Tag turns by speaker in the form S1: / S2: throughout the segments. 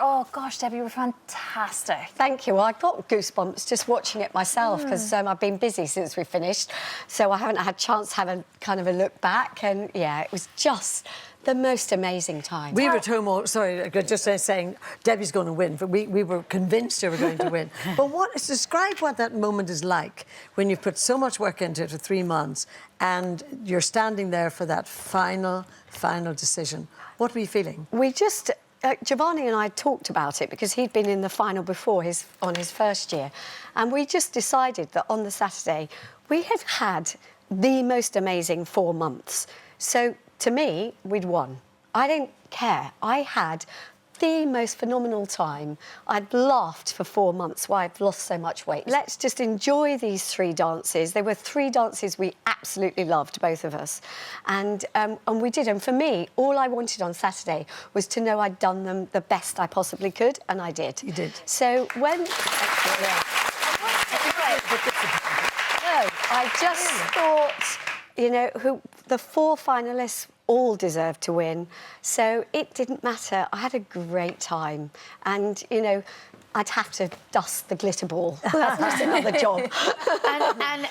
S1: Oh, gosh, Debbie, you were fantastic.
S2: Thank you. Well, I got goosebumps just watching it myself because I've been busy since we finished, so I haven't had a chance to have a kind of a look back. And yeah, it was just the most amazing time.
S3: We were at home all... Sorry, just saying Debbie's going to win, but we were convinced you were going to win. But describe what that moment is like when you've put so much work into it for 3 months and you're standing there for that final decision. What were you feeling?
S2: We just... Giovanni and I talked about it because he'd been in the final before on his first year, and we just decided that on the Saturday we had the most amazing 4 months. So to me, we'd won. I didn't care. I had the most phenomenal time. I'd laughed for 4 months why I've lost so much weight. Let's just enjoy these 3 dances. There were 3 dances we absolutely loved, both of us. And we did. And for me, all I wanted on Saturday was to know I'd done them the best I possibly could, and I did.
S3: You did.
S2: So when... No, I just thought, you know, the 4 finalists all deserved to win, so it didn't matter. I had a great time, and you know, I'd have to dust the glitter ball. That's just another job.
S4: and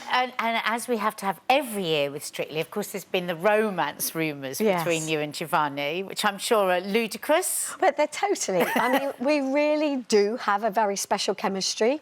S4: as we have to have every year with Strictly, of course, there's been the romance rumours between you and Giovanni, which I'm sure are ludicrous.
S2: But they're totally... I mean, we really do have a very special chemistry.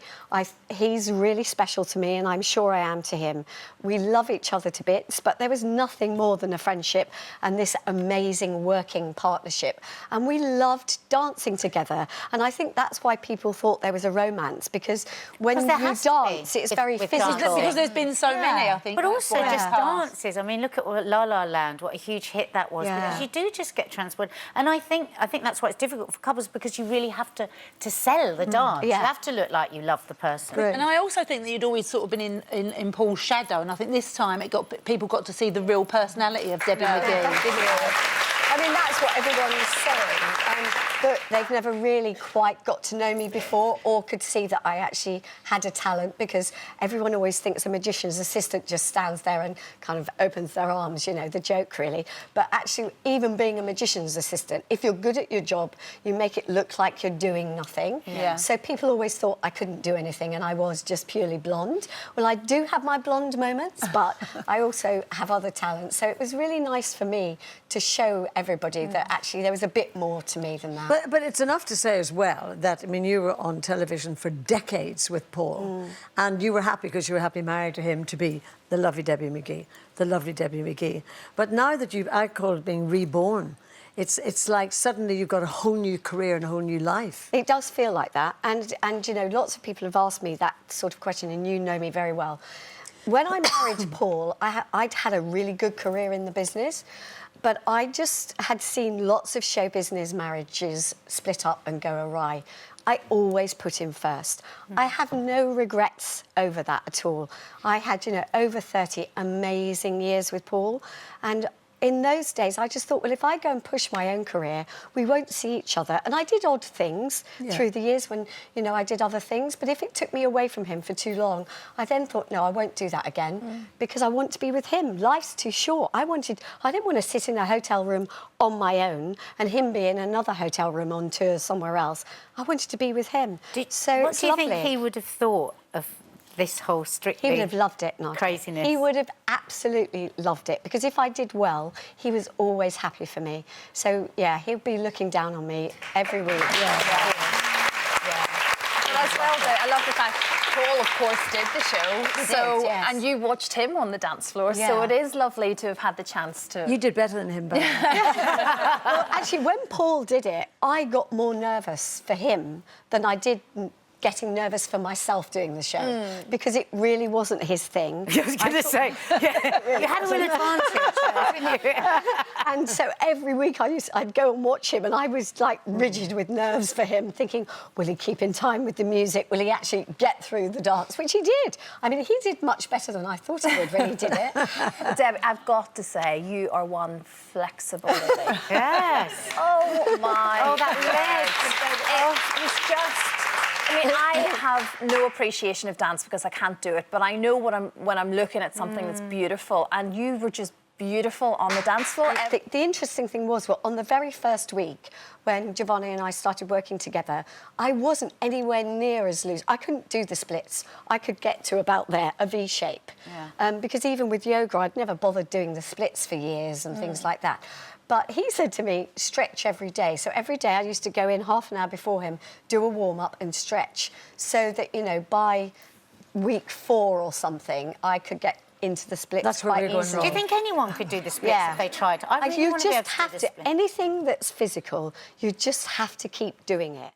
S2: He's really special to me, and I'm sure I am to him. We love each other to bits, but there was nothing more than a friendship and this amazing working partnership. And we loved dancing together, and I think that's why people thought there was a romance, because when you dance, it's very physical.
S1: Because there's been so many, I think.
S4: But also just dances. I mean, look at La La Land, what a huge hit that was. Because you do just get transported. And I think that's why it's difficult for couples, because you really have to sell the dance. You have to look like you love the person.
S1: Great. And I also think that you'd always sort of been in Paul's shadow, and I think this time people got to see the real personality of Debbie McGee.
S2: I mean, that's what everyone is saying, that they've never really quite got to know me before or could see that I actually had a talent, because everyone always thinks a magician's assistant just stands there and kind of opens their arms, you know, the joke, really. But actually, even being a magician's assistant, if you're good at your job, you make it look like you're doing nothing.
S1: Yeah.
S2: So people always thought I couldn't do anything and I was just purely blonde. Well, I do have my blonde moments, but I also have other talents. So it was really nice for me to show everybody that actually there was a bit more to me than that.
S3: But it's enough to say as well that, I mean, you were on television for decades with Paul, and you were happy because you were happily married to him to be the lovely Debbie McGee, the lovely Debbie McGee. But now that I call it being reborn, it's like suddenly you've got a whole new career and a whole new life.
S2: It does feel like that, and you know, lots of people have asked me that sort of question, and you know me very well. When I married Paul, I'd had a really good career in the business, but I just had seen lots of show business marriages split up and go awry. I always put him first. I have no regrets over that at all. I had, you know, over 30 amazing years with Paul, and in those days, I just thought, well, if I go and push my own career, we won't see each other. And I did odd things through the years when, you know, I did other things. But if it took me away from him for too long, I then thought, no, I won't do that again because I want to be with him. Life's too short. I didn't want to sit in a hotel room on my own and him be in another hotel room on tour somewhere else. I wanted to be with him. So
S4: what do you think he would have thought of this whole Strictly?
S2: He would have loved it, Nigel.
S4: Craziness.
S2: He would have absolutely loved it, because if I did well, he was always happy for me. So, yeah, he'll be looking down on me every week.
S1: Well, as well, though, I love the fact Paul, of course, did the show. And you watched him on the dance floor, so it is lovely to have had the chance to...
S3: You did better than him, but...
S2: Well, actually, when Paul did it, I got more nervous for him than I did getting nervous for myself doing the show, because it really wasn't his thing.
S4: I was going to say, you had a real advantage, didn't you?
S2: And so every week I'd go and watch him, and I was like rigid with nerves for him, thinking, will he keep in time with the music? Will he actually get through the dance? Which he did. I mean, he did much better than I thought he would when he did it.
S1: Deb, I've got to say, you are one flexible lady.
S4: Yes.
S1: Oh, my...
S4: Oh, that
S1: leg. It was just... I mean, I have no appreciation of dance because I can't do it, but I know when I'm looking at something that's beautiful, and you were just beautiful on the dance floor.
S2: The interesting thing was, well, on the very first week, when Giovanni and I started working together, I wasn't anywhere near as loose. I couldn't do the splits. I could get to about there, a V shape. Yeah. Because even with yoga, I'd never bothered doing the splits for years and things like that. But he said to me, stretch every day. So every day I used to go in half an hour before him, do a warm-up and stretch, so that, you know, by week 4 or something, I could get into the splits quite easily.
S4: Do you think anyone could do the splits if they tried? I really
S2: you
S4: want to be able
S2: just
S4: to do
S2: have
S4: the
S2: to,
S4: splits.
S2: anything that's physical, you just have to keep doing it.